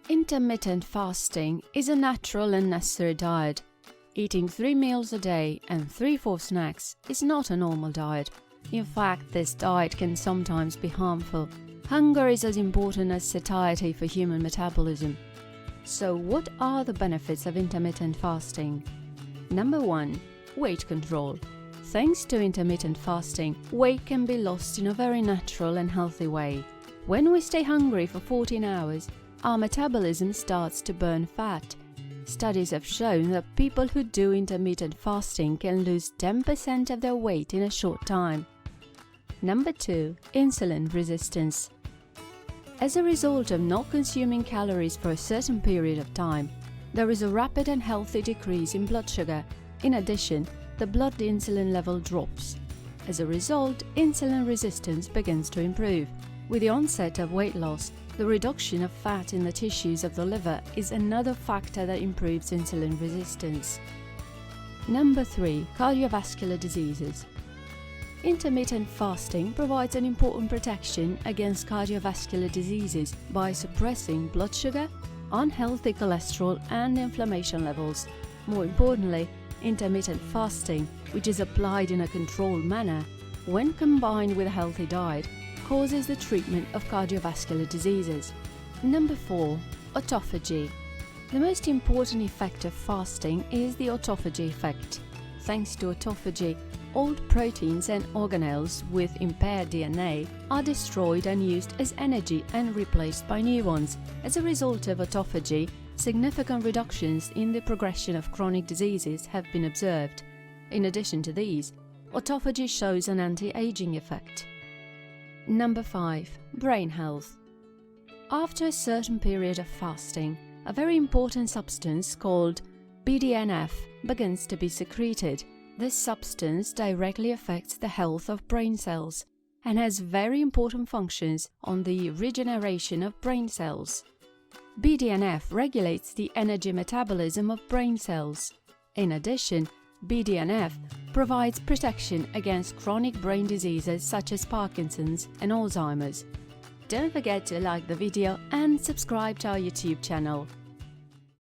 Intermittent fasting is a natural and necessary diet. Eating 3 meals a day and 3/4 snacks is not a normal diet. In fact, this diet can sometimes be harmful. Hunger is as important as satiety for human metabolism. So what are the benefits of intermittent fasting? Number 1. Weight control. Thanks to intermittent fasting, weight can be lost in a very natural and healthy way. When we stay hungry for 14 hours, our metabolism starts to burn fat. Studies have shown that people who do intermittent fasting can lose 10% of their weight in a short time. Number 2. Insulin resistance. As a result of not consuming calories for a certain period of time, there is a rapid and healthy decrease in blood sugar. In addition, the blood insulin level drops. As a result, insulin resistance begins to improve. With the onset of weight loss, the reduction of fat in the tissues of the liver is another factor that improves insulin resistance. Number 3. Cardiovascular diseases. Intermittent fasting provides an important protection against cardiovascular diseases by suppressing blood sugar, unhealthy cholesterol and inflammation levels. More importantly, intermittent fasting, which is applied in a controlled manner, when combined with a healthy diet, causes the treatment of cardiovascular diseases. Number 4. Autophagy. The most important effect of fasting is the autophagy effect. Thanks to autophagy, old proteins and organelles with impaired DNA are destroyed and used as energy and replaced by new ones. As a result of autophagy, significant reductions in the progression of chronic diseases have been observed. In addition to these, autophagy shows an anti-aging effect. Number 5. Brain health. After a certain period of fasting, a very important substance called BDNF begins to be secreted. This substance directly affects the health of brain cells and has very important functions on the regeneration of brain cells. BDNF regulates the energy metabolism of brain cells. In addition, BDNF provides protection against chronic brain diseases such as Parkinson's and Alzheimer's. Don't forget to like the video and subscribe to our YouTube channel.